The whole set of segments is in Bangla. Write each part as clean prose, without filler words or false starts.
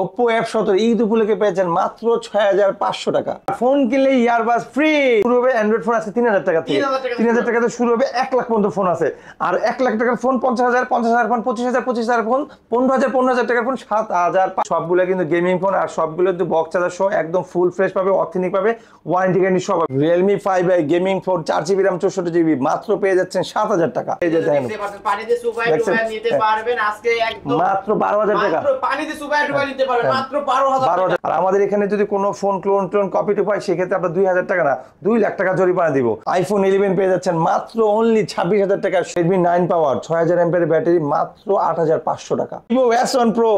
Oppo F17 ঈদ উপলক্ষে পেয়েছেন মাত্র 6500 টাকা। ফোন কিনলে ইয়ারবাস ফ্রি। শুরু হবে অ্যান্ড্রয়েড ফোন আছে 3000 টাকা থেকে। 3000 টাকাতে শুরু হবে 1 লাখ পর্যন্ত ফোন আছে। আর 1 লাখ টাকার ফোন 50000 ফোন 25000 ফোন 15000 টাকার ফোন 7000। সবগুলো কিন্তু গেমিং ফোন আর সবগুলো কিন্তু বক্স চার্জার সহ একদম ফুল ফ্রেশ পাবে, অথেন্টিক পাবে, ওয়ারেন্টি গ্যারান্টি সব। Realme 5i gaming phone 4GB RAM 64GB মাত্র পেয়ে যাচ্ছেন 7000 টাকা। এই যে দেখেন পানিতে সুপার ডুবাই নিতে পারবেন আজকে একদম মাত্র 12000 টাকা। মাত্র পানিতে সুপার ডুবাই নিতে পারবেন মাত্র 12000 টাকা। আর আমাদের এখানে যদি কোনো ফোন ক্লোন কপি টু পাই সেক্ষেত্রে আপনার 2000 টাকা না 2 লাখ টাকা জরিমানা দিব। iPhone 11 পেয়ে যাচ্ছেন মাত্র অনলি 26000 টাকা। Redmi 9 পাওয়ার 6000 mAh ব্যাটারি মাত্র 8500 টাকা। Vivo S1 Pro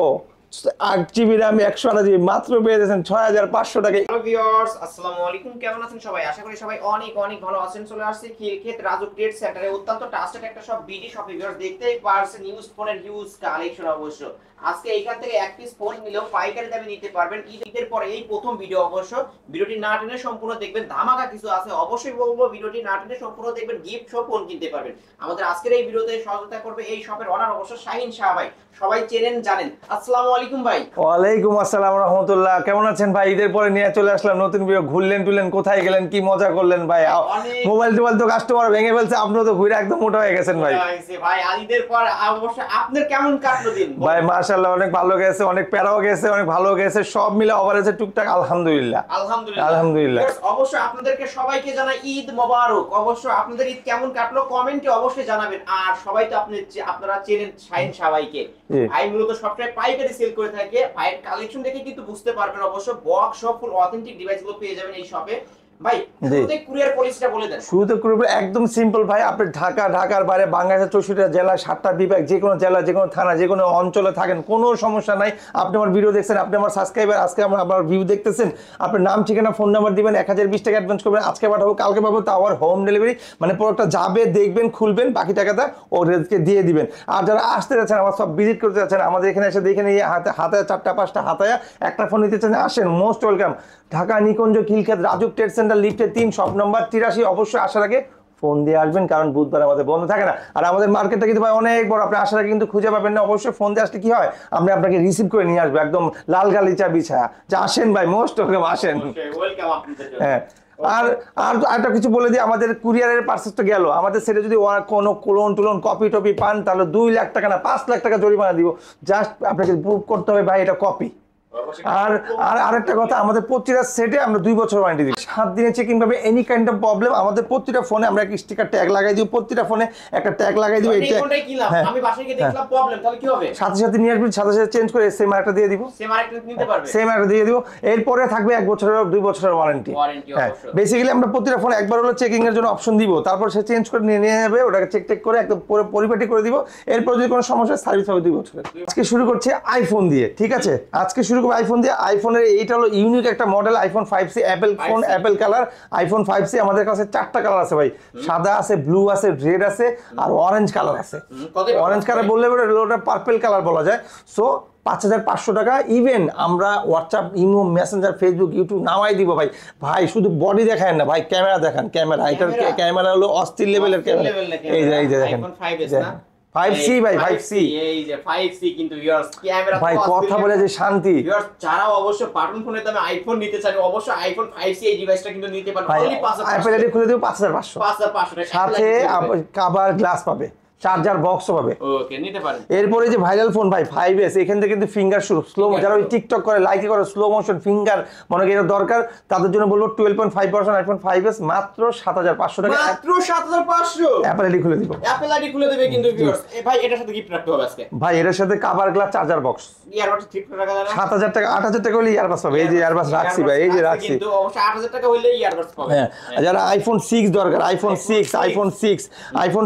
8GB RAM 128GB মাত্র পেয়ে যাচ্ছেন 6500 টাকা। হ্যালো ভিউয়ার্স, আসসালামু আলাইকুম। কেমন আছেন সবাই? আশা করি সবাই অনেক অনেক ভালো আছেন। চলে আসছে খিলক্ষেত রাজু ট্রেড সেন্টারে অত্যন্ত ট্রাস্টেড একটা সব বিডি শপ। ভিউয়ার্স দেখতেই পারছেন ইউজ ফোনের হিউজ কালেকশন। অবশ্য আজকে এইখান থেকে এক পিস ফোন নিলেও পাইকারি দামে নিতে পারবেন। ঈদের পরে এই প্রথম ভিডিও। অবশ্য ভিডিওটি না টেনে সম্পূর্ণ দেখবেন, ধামাকা কিছু আছে। অবশ্যই বলবো ভিডিওটি না টেনে সম্পূর্ণ দেখবেন, গিফট সহ ফোন কিনতে পারবেন। আমাদের আজকের এই ভিডিওতে সহযোগিতা করবে এই শপের ওনার অবশ্য শাহিন শাহ ভাই। সবাই চেনেন জানেন। আসসালামু আলাইকুম ভাই। ওয়ালাইকুম আসসালাম রাহমাতুল্লাহ। কেমন আছেন ভাই? ঈদের পরে নিয়ে চলে আসলাম নতুন ভিডিও। ঘুরলেন টুরলেন, কোথায় গেলেন, কি মজা করলেন ভাই? মোবাইল টোবাইল তো কাস্টমার ভেঙে ফেলছে, আপনিও তো ঘুরে একদম মোটা হয়ে গেছেন ভাই। ভাই ঈদের পর অবশ্য আপনার কেমন কাটলো দিন? ভাই মাশাআল্লাহ অনেক ভালো গেছে, অনেক প্যারাও গেছে, অনেক ভালো গেছে, সব মিলে ওভারেজে টুকটাক আলহামদুলিল্লাহ। আলহামদুলিল্লাহ। অবশ্য আপনাদেরকে সবাইকে জানাই ঈদ মোবারক। অবশ্য আপনাদের ঈদ কেমন কাটলো কমেন্টে অবশ্যই জানাবেন। আর সবাই তো আপনারা চেনেন শাহিন শাহ ভাইকে। ভাই মূলত সবটাই পাইকারি সেল করে থাকে। ভাইয়ের কালেকশন দেখে কিন্তু বুঝতে পারবেন। অবশ্য বক্স সব ফুল অথেন্টিক ডিভাইসগুলো পেয়ে যাবেন এই শপে। ভাই শুরুতে কুরিয়ার পলিসিটা বলে দেন। শুরুতে কুরিয়ার একদম সিম্পল ভাই। আপনি ঢাকার বাইরে বাংলাদেশের 64টা জেলা, 7টা বিভাগ, যে কোনো জেলা, যে কোনো থানা, যে কোনো অঞ্চলে থাকেন, কোনো সমস্যা নাই। আপনি আমার ভিডিও দেখছেন, আপনি আমার সাবস্ক্রাইবার, আজকে আমার ভিউ দেখতেছেন, আপনার নাম, ঠিকানা, ফোন নাম্বার দিবেন, 1020 টাকা অ্যাডভান্স করবেন, আজকে পাঠাবো, কালকে পাবো, তা আবার হোম ডেলিভারি। মানে প্রোডাক্টটা যাবে, দেখবেন, খুলবেন, বাকি টাকাটা ও রেজকে দিয়ে দিবেন। আর যারা আসতে যাচ্ছেন, আমার সব ভিজিট করতে যাচ্ছেন, আমাদের এখানে এসে দেখে নিয়ে হাতায় 4টা 5টা হাতায়া একটা ফোন নিতে চান, আসেন, মোস্ট ওয়েলকাম। ঢাকা নিকুঞ্জ খিলক্ষেত রাজু ট্রেড সেন্টার লিফটে 3 শপ নম্বর 83। অবশ্যই আসার আগে ফোন দিয়ে আসবেন, কারণ বুধবার আমাদের বন্ধ থাকে না। আর আমাদের মার্কেটটা কিন্তু ভাই অনেক বড়, আপনি আসার আগে কিন্তু খুঁজে পাবেন না। অবশ্যই ফোন দিয়ে আসলে কি হয়, আমরা আপনাকে রিসিভ করে নিয়ে আসবো একদম লাল গালিচা বিছায়া, যে আসেন ভাই, মোস্ট ওয়েলকাম, আসেন। হ্যাঁ, আর একটা কিছু বলে দিই, আমাদের কুরিয়ারের পার্সেস তো গেল, আমাদের সেটা যদি কোনো ক্লোন কপি টপি পান তাহলে 2 লাখ টাকা না 5 লাখ টাকা জরিমানা দিব। জাস্ট আপনাকে প্রুভ করতে হবে ভাই এটা কপি। আর আরেকটা কথা, আমাদের প্রতিটা সেটে আমরা 2 বছর ওয়ারেন্টি দিই। 7 দিনের চেকিং পাবে। এনি কাইন্ড অফ প্রবলেম আমাদের প্রতিটা ফোনে আমরা একটা স্টিকার ট্যাগ লাগাই দিই, প্রতিটা ফোনে একটা ট্যাগ লাগাই দিই। এই ফোনটাই কিনলাম আমি, বাসায় গিয়ে দেখলাম প্রবলেম, তাহলে কি হবে? সাথে নিয়ে আসবেন, সাথে চেঞ্জ করে সেম আরেকটা দিয়ে দিব, সেম আরেকটা নিতে পারবে, সেম আরেকটা দিয়ে দিব। এরপরে থাকবে 1 বছরের 2 বছরের ওয়ারেন্টি। হ্যাঁ, বেসিক্যালি আমরা প্রতিটা ফোনে একবার হলো চেকিং এর জন্য অপশন দিব, তারপর সে চেঞ্জ করে নিয়ে যাবে, ওটাকে চেক করে একদম পুরো পরিপাটি করে দিব। এরপর যদি কোনো সমস্যা, সার্ভিস হবে 2 বছরের। আজকে শুরু করছি আইফোন দিয়ে, ঠিক আছে? আজকে শুরু করব আইফোন দিয়ে। আইফোনের এইটা হলো ইউনিক একটা model, iPhone 5C Apple phone, Apple colour. IPhone 5C আমাদের কাছে 4টা কালার আছে ভাই, সাদা আছে, ব্লু আছে, রেড আছে, আর অরেঞ্জ কালার আছে। অরেঞ্জ কালার বললে ওটা পার্পল কালার বলা যায়। সো 5500 টাকা। ইভেন আমরা WhatsApp, imo, Messenger, Facebook, YouTube নামাই দিব ভাই। ভাই শুধু বডি দেখায় না ভাই, ক্যামেরা দেখান। ক্যামেরা, এটার ক্যামেরা হলো অস্থির লেভেলের ক্যামেরা। এই যে দেখেন 5C ভাই, 5C। এই যে 5C কিন্তু ভিউয়ার্স ক্যামেরা ভাই কথা বলে যে শান্তি। ভিউয়ার্স যারা অবশ্য বাটন ফোনের দামে আইফোন নিতে চান, অবশ্যই আইফোন 5C এই ডিভাইসটা কিন্তু নিতে পারবেন অনলি 5500। আইফোন এডি খুলে দেব 5500 টাকা, সাথে কভার গ্লাস পাবে, চার্জার বক্সও পাবে। ওকে, নিতে পারেন। এরপরে যে ভাইরাল ফোন ভাই 5S, এখান থেকে কিন্তু ফিঙ্গার শুরু, স্লো, যারা ওই টিকটক করে, লাইক করে, স্লো মোশন ফিঙ্গার মনে করি এটা দরকার, তাদের জন্য বলবো 12.5% আইফোন 5S মাত্র 7500 টাকা। মাত্র 7500 অ্যাপল আইডি খুলে দিব, অ্যাপল আইডি খুলে দেবে কিন্তু ভিউয়ার্স। ভাই এটার সাথে গিফট রাখতে হবে আজকে ভাই, এর সাথে cover glass, charger box, earbuds ঠিক টাকা দাও। 7000 টাকা 8000 টাকা হলে ইয়ারবাস পাবে। এই যে ইয়ারবাস রাখছি ভাই, এই যে রাখছি, কিন্তু অবশ্যই 8000 টাকা হইলে ইয়ারবাডস পাবে। হ্যাঁ, যারা আইফোন 6 দরকার, আইফোন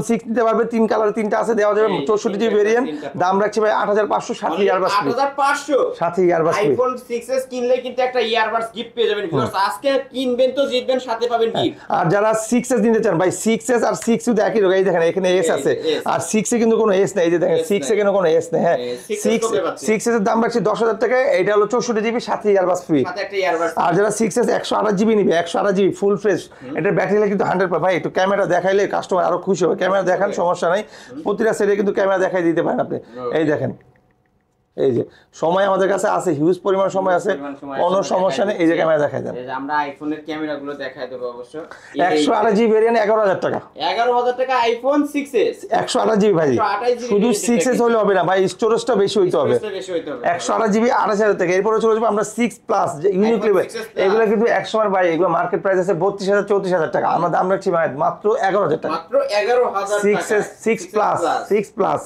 6 নিতে পারবে। 3 কালার, 3টা আছে, দেওয়া যাবে। 64GB ভেরিয়েন্ট, দাম রাখছি ভাই 8500, সাথে ইয়ারবাস ফ্রি। 8500 সাথে ইয়ারবাস ফ্রি। আইফোন 6s কিনলে কিন্তু একটা ইয়ারবাডস গিফট পেয়ে যাবেন ভিউয়ার্স। আজকে কিনবেন তো জিতবেন, সাথে পাবেন গিফট। আর যারা 6s নিতে চান ভাই, 6s আর 6u তো একই রকম। এই দেখেন এখানে S আছে, আর 6 এ কিন্তু কোনো S নেই। এই যে দেখেন 6 এ কিন্তু কোনো S নেই। হ্যাঁ, 6s এর দাম রাখছি 10000 টাকা। এটা হলো 64GB, সাথে ইয়ারবাস ফ্রি, সাথে একটা ইয়ারবাডস। আর যারা 6s 128GB নিবে, 128GB ফুল ফ্রেশ, এটা ব্যাটারি কিন্তু 100%। ভাই একটু ক্যামেরা দেখাইলে কাস্টমার আরো খুশি হবে। ক্যামেরা দেখান, সমস্যা নাই, প্রতিটা সেটে কিন্তু ক্যামেরা দেখাই দিতে পারেন আপনি। এই দেখেন এই যে সময় আমাদের কাছে আছে, হিউজ পরিমাণ সময় আছে, কোনো সমস্যা নেই। এই যে ক্যামেরা দেখাই দেন, আমরা আইফোনের ক্যামেরাগুলো দেখাই দেব অবশ্য। 128 জিবি ভেরিয়েন্ট 11,000 টাকা, 11,000 টাকা আইফোন 6s 128 জিবি ভাই, 128 GB শুধু 6s হলে হবে না ভাই, স্টোরেজটা বেশি হইতে হবে। বেশি হইতে হবে। 128 জিবি 28,000 টাকা। এরপরে চলে যাবো আমরা 6 প্লাস যে ইউনিক লেভেল, এগুলো কিন্তু একসময় ভাই এগুলো মার্কেট প্রাইস আছে 32,000 34,000 টাকা, আমরা দাম রাখছি ভাই মাত্র 11,000 টাকা, মাত্র 11,000 টাকা। 6 প্লাস 6 প্লাস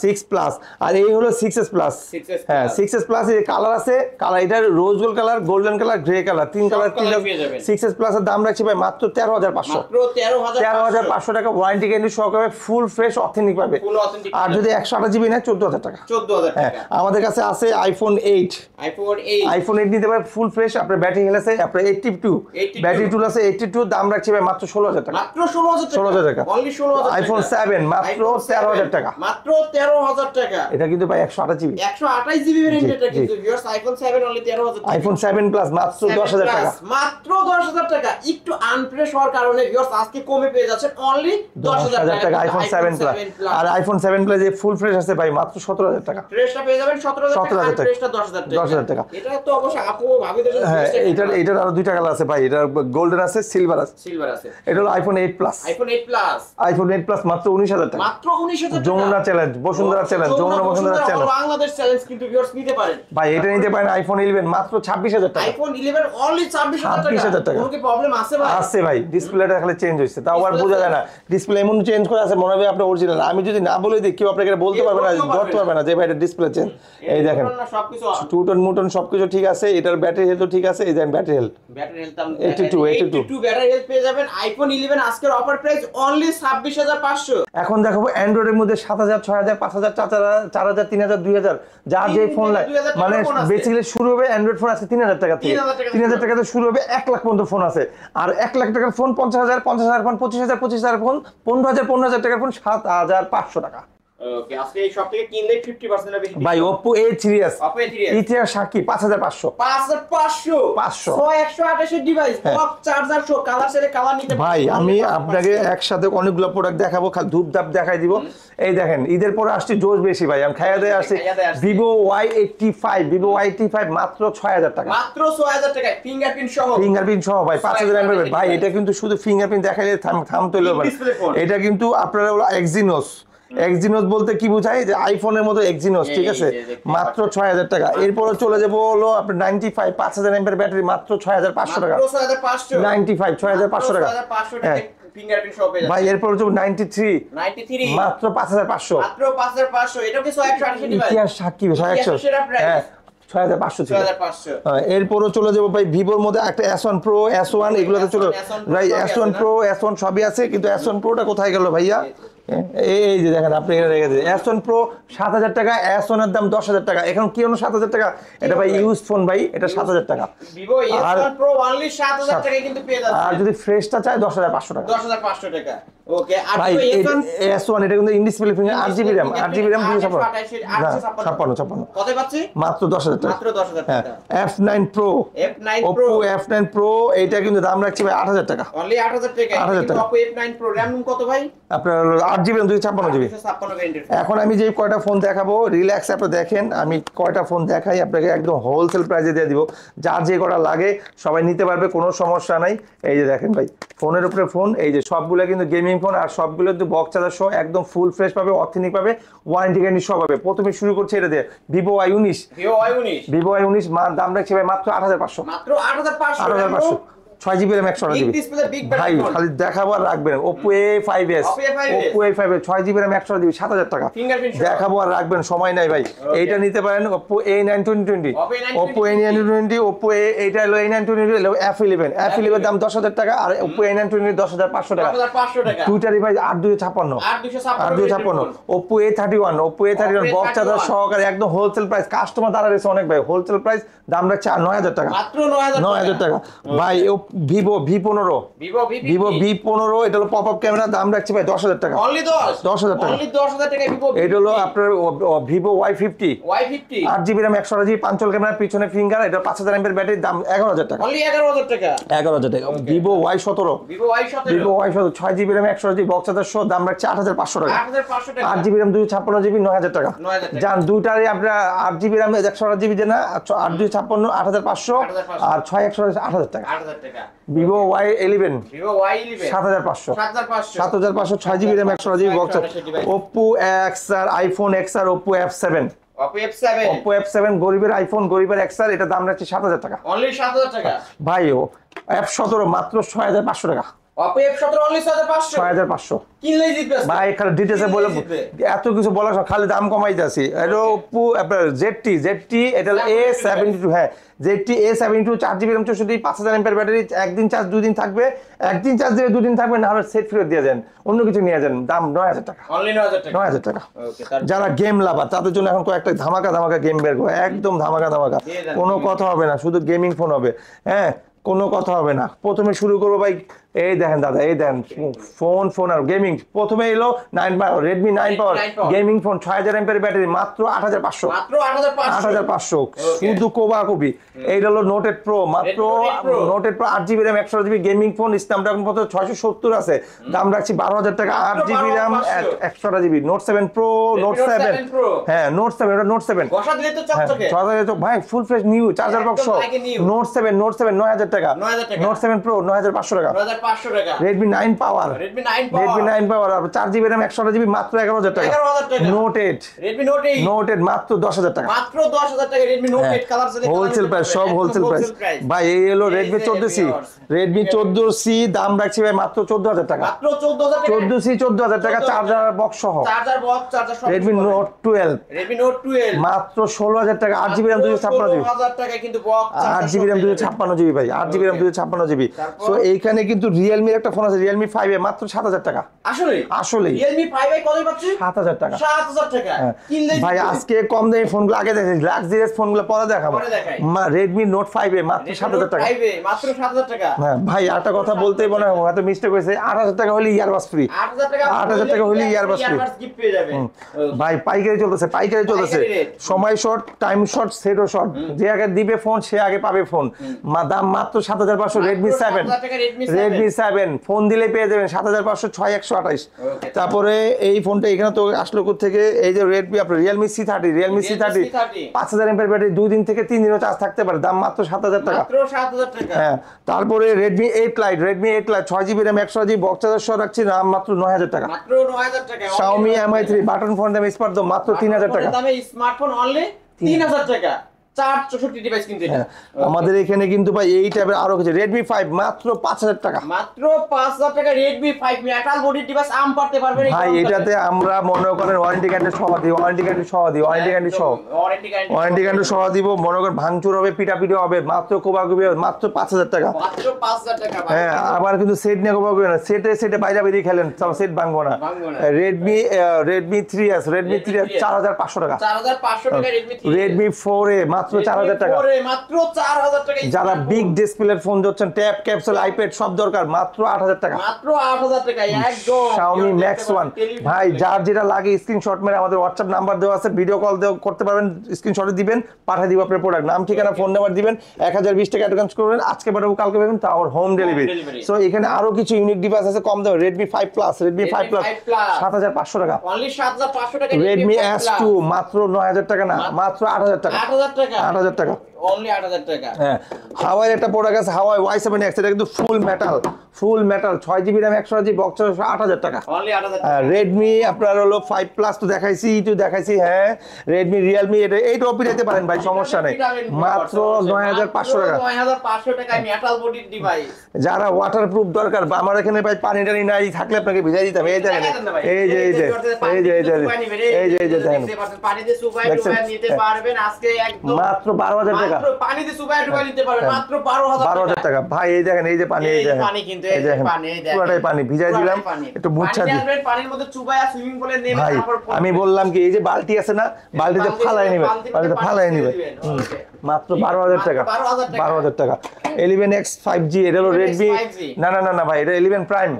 6 প্লাস, আর এই হলো 6s প্লাস। 6s হ্যাঁ 6s প্লাস এর কালার আছে, কালার এটা rose gold colour, golden colour, grey colour, তিন কালার, তিন। 6s প্লাস এর দাম রাখছি ভাই মাত্র 13,500, মাত্র 13,500 টাকা, ওয়ারেন্টি গ্যারান্টি সহকারে ফুল ফ্রেশ অথেন্টিক পাবে। ফুল অথেন্টিক। আর যদি 128 জিবি নেয় 14,000 টাকা। 14,000 হ্যাঁ টাকা। আমাদের কাছে আছে আইফোন 8, আইফোন 8 নিতে পারে ফুল ফ্রেশ, আপনার ব্যাটারি হেলথ আছে, আপনার 82 ব্যাটারি টুল আছে, 82 দাম রাখছি ভাই মাত্র 16,000 টাকা, মাত্র 16,000 টাকা, অনলি 16,000 টাকা। আইফোন 7 মাত্র 13,000 টাকা, মাত্র 13,000 টাকা। এটা কিন্তু ভাই 128 জিবি, 128 জিবি ভেরিয়েন্ট, এটা কিন্তু ভিউয়ার্স আইফোন 7 অনলি 13,000 টাকা। আইফোন 7 প্লাস মাত্র 10,000 টাকা, মাত্র 10,000 টাকা। একটু আনফ্রেশ হওয়ার কারণে ভিউয়ার্স আজকে কমে পেয়ে যাচ্ছেন অনলি 10,000 টাকা আইফোন 7 প্লাস। আর আইফোন 7 প্লাস যে ফুল ফ্রেশ আছে ভাই মাত্র 17,000 টাকা, ফ্রেশটা পেয়ে যাবেন 17,000 টাকা, আর 17,000 ফ্রেশটা 10,000 টাকা। 10,000 টাকা। এটা তো অবশ্যই আপু ভাবিদের জন্য হ্যাঁ best একটা এটার আরো দুইটা কালার আছে ভাই, এটা গোল্ডেন আছে, সিলভার আছে। সিলভার আছে। এটা হলো iPhone 8 plus, iPhone 8 plus, iPhone 8 plus মাত্র 19,000 টাকা, মাত্র 19,000 টাকা। Jamuna challenge, Bashundhara challenge, Jamuna Bashundhara challenge, Bangladesh challenge কিন্তু ভিউয়ার্স নিতে পারেন ভাই এটা নিতে পারেন। আইফোন 11 মাত্র 26,000 টাকা, আইফোন 11 অনলি 26,000 টাকা। কোনো কি প্রবলেম আছে ভাই? আছে ভাই, ডিসপ্লেটা খালি চেঞ্জ হইছে, তাও আর বোঝা যায় না, ডিসপ্লে এমন চেঞ্জ করে আছে মনে হবে আপনার অরিজিনাল। আমি যদি না বলে দিই কেউ আপনাকে বলতে পারবে না, ধরতে পারবে না যে ভাই এটা ডিসপ্লে চেঞ্জ। এই দেখেন সবকিছু টুটন মুটন সবকিছু ঠিক আছে, এটার ব্যাটারি হেলথ ঠিক আছে। এই দেখেন battery health, battery health 82 battery health পেয়ে যাবেন। আইফোন 11 আজকের অফার প্রাইস অনলি 26,500। এখন দেখাবো অ্যান্ড্রয়েডের মধ্যে 7,000 6,000 5,000 4,000 3,000 2,000 যার যে ফোন লাগে, মানে বেসিক্যালি শুরু হবে অ্যান্ড্রয়েড ফোন আছে 3,000 টাকা থেকে, 3,000 টাকা থেকে শুরু হবে, 1 লাখ পর্যন্ত ফোন আছে। আর 1 লাখ টাকার ফোন 50,000 ফোন 25,000 ফোন 15,000 টাকার ফোন 7,500 টাকা। ওকে, আজকে এই সব থেকে কিনলে 50% এর বেশি ভাই Oppo A serious, Oppo A3s ইতিহাস সাক্ষী 5,500 5,500 128 এর ডিভাইস, টপ চার্জার সহ কালার সেলে কালার নিতে পারেন। ভাই আমি আপনাকে একসাথে অনেকগুলো প্রোডাক্ট দেখাবো, খালি ধূপ ধাপ দেখাই দিব। এই দেখেন ঈদের পরে আসছে জোশ বেশি ভাই, আমি খাইয়া দিয়ে আসছি Vivo Y85 মাত্র 6,000 টাকা, মাত্র 6,000 টাকায় ফিঙ্গারপ্রিন্ট সহ ভাই 5,000 mAh ভাই। এটা কিন্তু শুধু ফিঙ্গারপ্রিন্ট দেখাইলে থাম তৈরি হবে। এটা কিন্তু আপনারা হলো এক্সিনোস বলতে কি বোঝায়, যে আইফোনের মতো এক্সিনোস, ঠিক আছে, মাত্র 6,000 টাকা। এরপরে চলে যাবো হলো আপনার 95 5,000 mAh ব্যাটারি মাত্র 6,500 টাকা, 95 6,500 টাকা। হ্যাঁ ফিঙ্গারপ্রিন্ট সহ পেয়ে যাবেন ভাই এরপর হচ্ছে 93 মাত্র 5,500, মাত্র 5,500। এটা কি 128 ডিভাইস, ইতিহাস সাক্ষী 100। হ্যাঁ 6,500 ছিল। এরপরও চলে যাবো ভাই ভিভোর মধ্যে একটা S1 Pro S1 এগুলোতে চলে ভাই, S1 Pro S1 সবই আছে, কিন্তু S1 Proটা কোথায় গেল ভাইয়া? এই যে দেখেন আপনি এখানে রেখে দিয়েছেন S1 Pro 7,000 টাকা, S1 এর দাম 10,000 টাকা। এখন কি হলো 7,000 টাকা? এটা ভাই ইউজ ফোন ভাই, এটা 7,000 টাকা। Vivo S1 Pro অনলি 7,000 টাকায় কিন্তু পেয়ে যাচ্ছে। আর যদি ফ্রেশটা চাই 10,500 টাকা, 10,500 টাকা। ওকে, আর ভাই S1 এটা কিন্তু ইনডিসপ্লে ফিঙ্গার 8GB RAM 256 কত পাচ্ছি? মাত্র 10,000 টাকা, মাত্র 10,000 টাকা। F9 Pro Oppo F9 Pro এইটা কিন্তু দাম রাখছি ভাই 8,000 টাকা, অনলি 8,000 টাকা। 8,000 টাকা। Oppo F9 Pro RAM কত ভাই? আপনার 8GB RAM 256GB। এখন আমি যে কয়টা ফোন দেখাবো রিল্যাক্স আপনারা দেখেন, আমি কয়টা ফোন দেখাই আপনাকে একদম হোলসেল প্রাইসে দিয়ে দিব, যার যে কটা লাগে সবাই নিতে পারবে, কোনো সমস্যা নাই। এই যে দেখেন ভাই ফোনের উপরে ফোন, এই যে সবগুলো কিন্তু গেমিং ফোন, আর সবগুলো কিন্তু বক্স চার্জার সহ একদম ফুল ফ্রেশ পাবে, অথেন্টিক পাবে, ওয়ারেন্টি গ্যারান্টি সব পাবে। প্রথমে শুরু করছে এটা দিয়ে Vivo Y19 দাম রাখছি ভাই মাত্র 8,500, মাত্র 8,500 8,500 6GB RAM 128GB। ভাই খালি দেখাবো আর রাখবেন Oppo A5s 6GB RAM 128GB 7,000 টাকা দেখাবো আর রাখবেন, সময় নাই ভাই। এইটা নিতে পারেন Oppo A9 2020, Oppo A9 2020, Oppo এইটা হলো A9 2020 F11 দাম 10,000 টাকা, আর Oppo A9 2020 10,500 টাকা। টুইটারে ভাই 8,256 Oppo A31 বক্স চার্জার সহকারে একদম হোলসেল প্রাইস, কাস্টমার দ্বারা রয়েছে অনেক ভাই, হোলসেল প্রাইস দাম রাখছে 9,000 টাকা, 9,000 টাকা ভাই। Oppo Vivo V15 Vivo V15 এটা হলো পপ আপ ক্যামেরা, দাম রাখছি ভাই 10,000 টাকা। অনলি 10,000 টাকা। অনলি 10,000 টাকা ভিভো। এটা হলো আপনার Vivo Y50 8GB RAM 128GB পাঞ্চল camera, পিছনে ফিঙ্গার, এটা 5000 mAh ব্যাটারি, দাম 11,000 টাকা। অনলি 11,000 টাকা। 11,000 টাকা। Vivo Y17 Vivo Y17 6GB RAM 128GB box charger সহ, দাম রাখছি 8,500 টাকা। 8,500 টাকা। 8GB RAM 256GB 9,000 টাকা। 9,000 টাকা। যান দুটারই আপনার 8GB RAM 128GB যে না, 8 256 8,500 আর 6 128 8,000 টাকা। 8,000 টাকা। Vivo Y11 Vivo Y11 7,500 7,500 7,500 6GB RAM 128GB box. Oppo XR, iPhone XR, Oppo F7 Oppo F7 গরিবের আইফোন, গরিবের XR, এটা দাম রাখছি 7,000 টাকা। অনলি 7,000 টাকা। ভাই F17 মাত্র 6,500 টাকা। Oppo F17 অনলি 6,500 6,500 কিনলেই জিতবে ভাই। এখানে ডিটেইলসে বলে এত কিছু বলার সময় খালি দাম কমাইতেছি। এটা Oppo আপনার ZT এটা হলো A72, হ্যাঁ ZT A72 4GB RAM 64 5000 mAh battery, একদিন চার্জ 2 দিন থাকবে, একদিন চার্জ দিলে 2 দিন থাকবে, না হলে সেট ফেরত দিয়ে দেন, অন্য কিছু নিয়ে যান, দাম 9,000 টাকা। অনলি 9,000 টাকা। 9,000 টাকা। ওকে, তার যারা গেম লাভার তাদের জন্য এখন কয়েকটা ধামাকা গেম বের করে, একদম ধামাকা দিয়ে দেন। কোনো কথা হবে না, শুধু গেমিং ফোন হবে, হ্যাঁ কোনো কথা হবে না। প্রথমে শুরু করবো ভাই, এই দেখেন দাদা, এই দেখেন ফোন আর গেমিং। প্রথমে এলো 9 পাওয়ার Redmi 9 পাওয়ার গেমিং ফোন, 6000 mAh ব্যাটারি, মাত্র 8,500 মাত্র 8,500 8,500 শুধু কোবাকুবি। এইটা হলো নোটেড প্রো, মাত্র noted pro 8GB RAM 128GB gaming phone, Snapdragon পর্যন্ত 670 আছে, দাম রাখছি 12,000 টাকা। 8GB RAM 128GB note 7 pro, note 7 হ্যাঁ নোট 7, এটা নোট 7 বসা দিলে তো চকচকে ভাই, full fresh new charger box, note 7 9,000 টাকা। 9,000 টাকা। নোট 7 প্রো 9,500 টাকা। 9,500 টাকা। Redmi 9 পাওয়ার Redmi 9 পাওয়ার Redmi 9 পাওয়ার 4GB RAM 128GB মাত্র 11,000 টাকা। 11,000 টাকা। নোট 8 Redmi Note 8 নোট 8 মাত্র 10,000 টাকা। মাত্র 10,000 টাকা। Redmi Note 8 কালার সাথে হোলসেল প্রাইস, সব হোলসেল প্রাইস ভাই। এই হলো Redmi 14C Redmi 14C, দাম রাখছি ভাই মাত্র 14,000 টাকা। মাত্র 14,000 টাকা। 14C 14,000 টাকা, চার্জার বক্স সহ। চার্জার বক্স, চার্জার সব। Redmi Note 12 Redmi Note 12 মাত্র 16,000 টাকা। 8GB RAM 256GB 16,000 টাকা কিন্তু বক্স, 8GB RAM 256GB ভাই, 8GB RAM 256GB। সো এইখানে কিন্তু Realme একটা ফোন আছে, Realme 5 এ মাত্র 7,000 টাকা। আসলে Realme 5 এ কতই পাচ্ছি? 7,000 টাকা। 7,000 টাকা কিনলেই ভাই আজকে কম দামি ফোনগুলো আগে দেখেন, লাক্সারিয়াস ফোনগুলো পরে দেখাবো। Redmi Note 5 এ মাত্র 7,000 টাকা। 5 এ মাত্র 7,000 টাকা। হ্যাঁ ভাই, একটা কথা বলতেই মনে হয় হয়তো মিস্টেক হয়েছে, 8,000 টাকা হলে ইয়ারবাস ফ্রি। 8,000 টাকা হলে ইয়ারবাস ফ্রি গিফট পেয়ে যাবে। ভাই পাইকারি চলতেছে, সময় শর্ট, টাইম শর্ট, সেটও শর্ট। যে আগে দিবে ফোন সে আগে পাবে ফোন। দাম মাত্র 7,500। Redmi 7 Redmi 7 ফোন দিলে পেয়ে যাবেন 7,500 6128। তারপরে এই ফোনটা এখানে তো আসলো থেকে, এই যে Redmi আপনার Realme C30 5000 mAh ব্যাটারি, 2 দিন থেকে 3 দিনও চার্জ থাকতে পারে, দাম মাত্র 7,000 টাকা। মাত্র 7,000 টাকা। হ্যাঁ, তারপরে Redmi 8 Lite 6GB RAM 128GB box charger সহ রাখছি, দাম মাত্র 9,000 টাকা। মাত্র 9,000 টাকা। Xiaomi Mi 3 বাটন ফোন দামে স্মার্ট মাত্র 3,000 টাকা। দামে স্মার্টফোন অনলি 3,000 টাকা। 464 ডিভাইস কিনতে। আমাদের এখানে কিন্তু ভাই এই টাইপের আরো কিছু Redmi 5 মাত্র 5,000 টাকা। মাত্র 5,000 টাকা Redmi 5 মেটাল বডি ডিভাইস আম পারতে পারবেন ভাই। এটাতে আমরা মনে করেন ওয়ারেন্টি গ্যারান্টি সহ দিই, ওয়ারেন্টি গ্যারান্টি সহ দিব। মনে করেন ভাঙচুর হবে, পিটাপিটি হবে, মাত্র কোবাকুবি মাত্র 5,000 টাকা। মাত্র 5,000 টাকা। হ্যাঁ, আবার কিন্তু সেট নিয়ে কোবাকুবি না, সেটে বাইরে খেলেন, সব সেট ভাঙবো না। Redmi 3S 4,500 টাকা। 4,500 টাকা Redmi 4A মাত্র 4,000 টাকা। মাত্র 4,000 টাকা। যারা বিগ ডিসপ্লের ফোন যাচ্ছেন, ট্যাব, ক্যাপসুল, আইপ্যাড সব দরকার, মাত্র 8,000 টাকা। মাত্র 8,000 টাকা একদম। Xiaomi Max 1 ভাই, যার যেটা লাগে স্ক্রিনশট মেরে আমাদের WhatsApp নাম্বার দেওয়া আছে, ভিডিও কল করতে পারবেন, স্ক্রিনশটে দিবেন, পাঠিয়ে দিব আপনার প্রোডাক্ট, নাম ঠিকানা ফোন নাম্বার দিবেন, 1020 টাকা অ্যাডভান্স করবেন, আজকে পাঠাবো কালকে পাবেন, তাও হোম ডেলিভারি। সো এখানে আরো কিছু ইউনিক ডিভাইস আছে কম দামে, Redmi 5 Plus 7,500 টাকা। অনলি 7,500 টাকা। Redmi S2 মাত্র 9,000 টাকা না, মাত্র 8,000 টাকা। 8,000 টাকা। অনলি 8,000 টাকা। হ্যাঁ, হাওয়াই একটা প্রোডাক্ট আছে, হাওয়াই Y7X, এটা কিন্তু ফুল metal 6GB RAM 128GB box 8,000 টাকা। অনলি 8,000 টাকা। Redmi আপনার হলো 5 Plus তো দেখাইছি, E2 দেখাইছি, হ্যাঁ Redmi Realme এইটাও পিটাইতে পারেন ভাই, সমস্যা নেই, মাত্র 9,500 টাকা। 9,500 টাকায় মেটাল বডির ডিভাইস। যারা ওয়াটারপ্রুফ দরকার, বা আমার এখানে ভাই পানি টানি নাই থাকলে আপনাকে ভিজাই দিতাম। এই দেখেন, এই যে দেখেন, পানিতে সুপাই নিতে পারবেন আজকে একদম মাত্র 12,000 টাকা। টাকা, পানিতে চুবাই ডুবাই নিতে পারবেন মাত্র 12,000 টাকা। ভাই এই দেখেন, এই যে পানি, এই দেখেন পানি, কিন্তু এই দেখেন পুরোটাই পানি, ভিজাই দিলাম একটু মুছা দিই। পানির মধ্যে চুবাইয়া সুইমিং পুলে নেমে ভাই তারপর আমি বললাম কি, এই যে বালতি আছে না, বালতিতে ফালাই নেবে, বালতিতে ফালাই নেবে, মাত্র 12,000 টাকা, 12,000 টাকা। 11X 5G, এটা হলো রেডমি, না না না না ভাই, এটা 11 প্রাইম,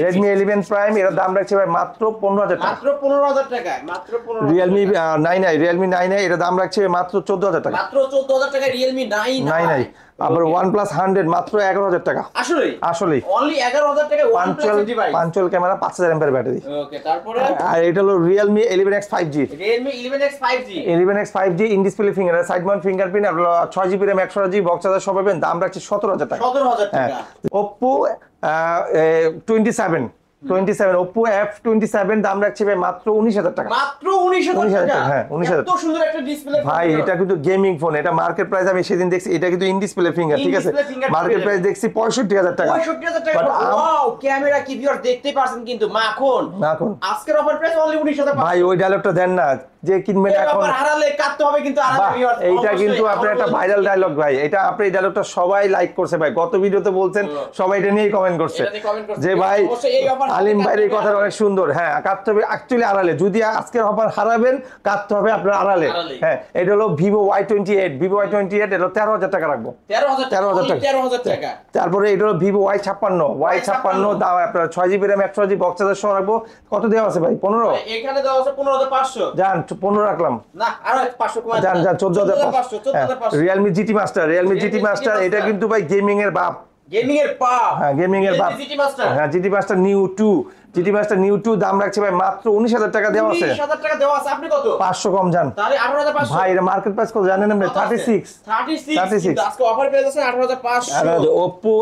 রেডমি 11 প্রাইম, এর দাম রাখছে ভাই মাত্র 15,000 টাকা, মাত্র 15,000 টাকা, মাত্র 15,000। রিয়েলমি 9i, রিয়েলমি 9i এর দাম রাখছে মাত্র 14,000 টাকা, মাত্র 14,000 টাকা রিয়েলমি 9i। আবার OnePlus 100 মাত্র 11,000 টাকা, আসলে অনলি 11,000 টাকা OnePlus ডিভাইস, পাঁচল ক্যামেরা, 5000 এমএএইচ ব্যাটারি। ওকে, তারপরে আর এটা হলো Realme 11X 5G, Realme 11X 5G, 11X 5G in display finger, side mount fingerprint, আর 6GB RAM 128GB box charger সব পাবেন, দাম রাখছে 17,000 টাকা, 17,000 টাকা। Oppo 27 Oppo F27 দাম রাখছে ভাই মাত্র 19,000 টাকা, মাত্র 19,000 টাকা। হ্যাঁ 19,000। এত সুন্দর একটা ডিসপ্লে ভাই এটা কিন্তু গেমিং ফোন, এটা মার্কেট প্রাইস আমি সেদিন দেখছি, এটা কিন্তু ইন ডিসপ্লে ফিঙ্গার, ঠিক আছে, In-display fingerprint মার্কেট প্রাইস দেখছি 65,000 টাকা, 65,000 টাকা। But ওয়াও, ক্যামেরা কি ভিউয়ার দেখতে পারছেন কিন্তু মাখন, এখন আজকের অফার প্রাইস অনলি 19,000 ভাই ওই ডায়লগটা দেন না, যে কিনবেন এখন এখন হারালে কাটতে হবে কিন্তু বাহ, আলাদা ভিউয়ার। এইটা কিন্তু আপনার একটা ভাইরাল ডায়লগ ভাই, এটা আপনি এই ডায়লগটা সবাই লাইক করছে ভাই, গত ভিডিওতে বলছেন সবাই এটা নিয়েই কমেন্ট করছে এটা নিয়ে comment করছে। যে ভাই অবশ্যই এই offer আলিম ভাইয়ের এই কাটতে কথাটা অনেক সুন্দর। হ্যাঁ, কাটতে হবে অ্যাকচুয়ালি আড়ালে, যদি আজকের অফার হারাবেন কাটতে হবে আপনার আড়ালে। হ্যাঁ, এটা হলো Vivo Y28, Vivo Y28 এটা হলো 13,000 টাকা রাখবো, 13,000 13,000 টাকা। 13,000 টাকা। তারপরে এটা হলো Vivo Y56 দাম আপনার 6GB RAM 128GB box charger সহ রাখবো। কত দেওয়া আছে ভাই? 15? এখানে দেওয়া আছে 15,500। জান 15 রাখলাম, না আরো 500 কমাই জান 14,500। 14,500। Realme GT master, Realme GT master এটা কিন্তু ভাই গেমিং এর বাপ, গেমিং এর পা, হ্যাঁ গেমিং এর বাপ, জিটি মাস্টার। হ্যাঁ জিটি মাস্টার নিউ 2 দাম রাখছে ভাই মাত্র 19,000 টাকা দেওয়া আছে, 20,000 টাকা দেওয়া আছে, আপনি কত? 500 কম জান তাহলে 18,500 ভাই, এটা মার্কেট প্রাইস কত জানেন আপনি? 36। 36 কিন্তু আজকে অফার পেয়ে যাচ্ছেন 18,500। Oppo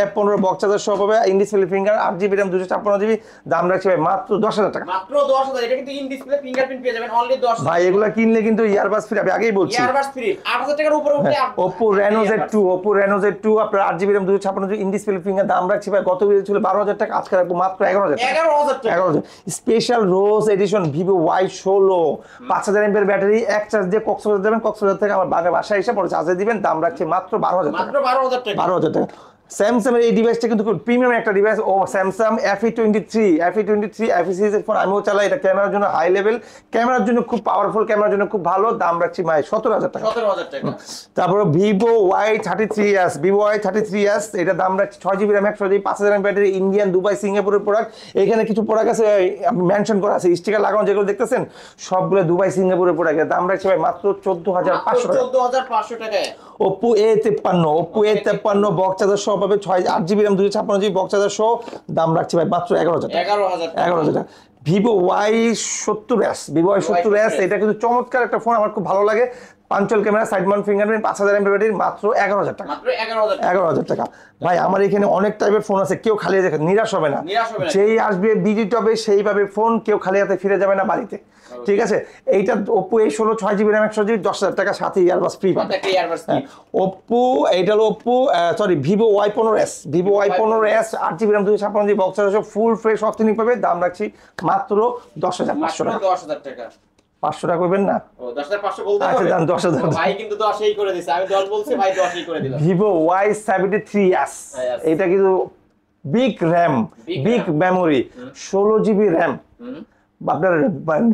F15 বক্স চার্জার সহ পাবে, in display finger, 8GB RAM 256GB, দাম রাখছে ভাই মাত্র 10,000 টাকা, মাত্র 10,000। এটা কিন্তু ইন ডিসপ্লে ফিঙ্গারপ্রিন্ট পেয়ে যাবেন অনলি 10,000। ভাই এগুলা কিনলে কিন্তু ইয়ারবাস ফ্রি, আমি আগেই বলছি। ইয়ারবাস ফ্রি 8,000 টাকার উপরে উঠলে Oppo Reno Z2 আপনার 8GB RAM 256GB in display finger, দাম রাখছি ভাই গত ভিডিও ছিল 12,000 টাকা, আজকে রাখবো মাত্র 11,000 টাকা। 11,000 টাকা। Special rose edition Vivo Y16 5000 mAh battery, এক চার্জ দিয়ে কক্সবাজার যাবেন, কক্সবাজার থেকে আমার বাসায় এসে পরে চার্জে দিবেন, দাম রাখছে মাত্র 12,000 টাকা, মাত্র 12,000 টাকা। 12,000 টাকা। স্যামসাং এর এই ডিভাইসটা কিন্তু খুব প্রিমিয়াম একটা ডিভাইস, ও স্যামসাং FE23 FE সিরিজের ফোন আমিও চালাই, এটা ক্যামেরার জন্য হাই লেভেল, ক্যামেরার জন্য খুব পাওয়ারফুল, ক্যামেরার জন্য খুব ভালো, দাম রাখছি ভাই 17,000 টাকা। 17,000 টাকা। তারপরে Vivo Y33s এটা দাম রাখছি 6GB RAM 128GB 5000 mAh battery, Indian, Dubai, সিঙ্গাপুরের প্রোডাক্ট। এখানে কিছু প্রোডাক্ট আছে মেনশন করা আছে, স্টিকার লাগানো যেগুলো দেখতেছেন সবগুলো দুবাই, সিঙ্গাপুরের প্রোডাক্ট, দাম রাখছি ভাই মাত্র 14,500 টাকা। 14,500 টাকা। Oppo A53 বক্স চার্জার সহ পাবে, 8GB RAM 256GB box charger সহ, দাম রাখছি ভাই মাত্র 11,000 টাকা। 11,000 টাকা। Vivo Y70s এটা কিন্তু চমৎকার একটা ফোন, আমার খুব ভালো লাগে, পাঞ্চল camera, side mount fingerprint, 5000 mAh battery, মাত্র 11,000 টাকা, মাত্র 11,000 টাকা। 11,000 টাকা। ভাই আমার এখানে অনেক টাইপের ফোন আছে, কেউ খালি হাতে নিরাশ হবে না, যেই আসবে বিজি টবে সেই পাবে ফোন, কেউ খালি হাতে ফিরে যাবে না বাড়িতে, ঠিক আছে। এইটা Oppo A16 6GB RAM 128GB 10,000 টাকা, সাথে ইয়ারবাস ফ্রি পাবে। Oppo এইটা হলো Vivo Y15s 8GB RAM 256GB box charger full fresh authentic পাবে, দাম রাখছি মাত্র 10,500 টাকা। 10,000 টাকা। 500 টাকা করবেন না? ও 10,500 বলতে হবে। আচ্ছা জান 10,000। ভাই কিন্তু 10ই করে দিছে, আমি 10 বলছি, ভাই 10ই করে দিলাম। Vivo Y73s এটা কিন্তু big RAM, big memory, 16GB RAM, আপনার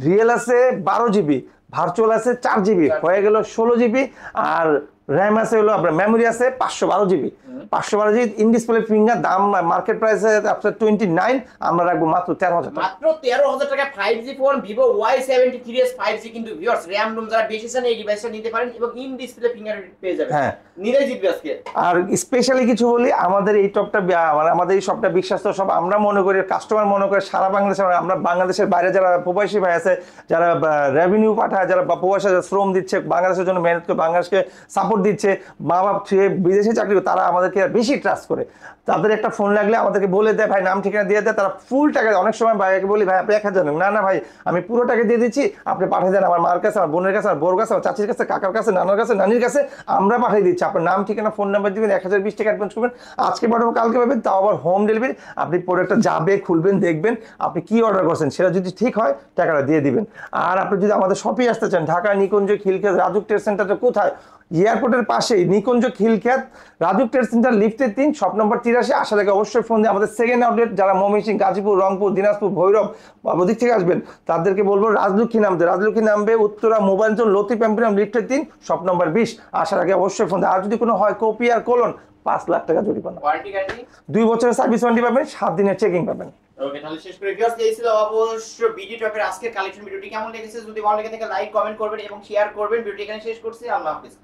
রিয়েল আছে 12GB, ভার্চুয়াল আছে 4GB, হয়ে গেল 16GB, আর RAM আছে হলো আপনার মেমোরি আছে 512GB, 512GB in display finger, দাম মার্কেট প্রাইস আপনার 29, আমরা রাখবো মাত্র 13,000 টাকা। মাত্র 13,000 টাকা 5G phone Vivo Y73s 5G, কিন্তু ভিউয়ার্স র‍্যাম রুম যারা বেশি চান এই ডিভাইসটা নিতে পারেন এবং ইন ডিসপ্লে ফিঙ্গারপ্রিন্ট পেয়ে যাবেন। হ্যাঁ, নিরাই জিতবে আজকে। আর স্পেশালি কিছু বলি, আমাদের এই টপটা মানে আমাদের এই সবটা বিশ্বাস তো সব আমরা মনে করি, কাস্টমার মনে করে সারা বাংলাদেশে, আমরা বাংলাদেশের বাইরে যারা প্রবাসী ভাই আছে, যারা রেভিনিউ পাঠায়, যারা প্রবাসে শ্রম দিচ্ছে, বাংলাদেশের জন্য মেহনত করে বাংলাদেশকে সাপোর্ট দিচ্ছে, মা বাপ ছুঁয়ে বিদেশে চাকরি করে, তারা আমাদেরকে বেশি ট্রাস্ট করে। তাদের একটা ফোন লাগলে আমাদেরকে বলে দেয়, ভাই নাম ঠিকানা দিয়ে দেয়, তারা ফুল টাকা দেয়। অনেক সময় ভাইকে বলি, ভাই আপনি 1,000 নেন, না না ভাই আমি পুরো টাকা দিয়ে দিচ্ছি, আপনি পাঠিয়ে দেন আমার মার কাছে, আমার বোনের কাছে, আমার বউর কাছে, আমার চাচির কাছে, কাকার কাছে, নানার কাছে, নানির কাছে, আমরা পাঠিয়ে দিচ্ছি। আপনার নাম ঠিকানা ফোন নাম্বার দিবেন, 1,020 টাকা অ্যাডভান্স করবেন, আজকে পাঠাবো কালকে পাবেন, তাও আবার হোম ডেলিভারি। আপনি প্রোডাক্টটা যাবে, খুলবেন, দেখবেন আপনি কি অর্ডার করছেন, সেটা যদি ঠিক হয় টাকাটা দিয়ে দিবেন। আর আপনি যদি আমাদের শপে আসতে চান, ঢাকা নিকুঞ্জ খিলক্ষেত রাজুক ট্রেড সেন্টারটা কোথায়? এয়ারপোর্টের পাশেই নিকুঞ্জ খিলক্ষেত রাজুক ট্রেড সেন্টার, লিফটের 3, শপ নম্বর 83। আসার আগে অবশ্যই ফোন দিয়ে আমাদের সেকেন্ড আউটলেট, যারা ময়মনসিংহ, গাজীপুর, রংপুর, দিনাজপুর, ভৈরব ওদিক থেকে আসবেন, তাদেরকে বলবো রাজলক্ষ্মী নামতে। রাজলক্ষ্মী নামবে Uttara mobile zone, Latif emporium, লিফটের 3, শপ নম্বর 20। আসার আগে অবশ্যই ফোন দিয়ে। আর যদি কোনো হয় কপি আর কোলন, 5 লাখ টাকা জরিমানা। ওয়ারেন্টি গ্যারান্টি 2 বছরের সার্ভিস ওয়ারেন্টি পাবেন, 7 দিনের চেকিং পাবেন। ওকে, তাহলে শেষ করে ভিউয়ার্স, এই ছিল অবশ্য বিডি টপের আজকের কালেকশন। ভিডিওটি কেমন লেগেছে যদি ভালো লেগে থাকে লাইক কমেন্ট করবেন এবং শেয়ার করবেন। ভিডিওটি এখানে শেষ করছি, আল্লাহ হাফেজ।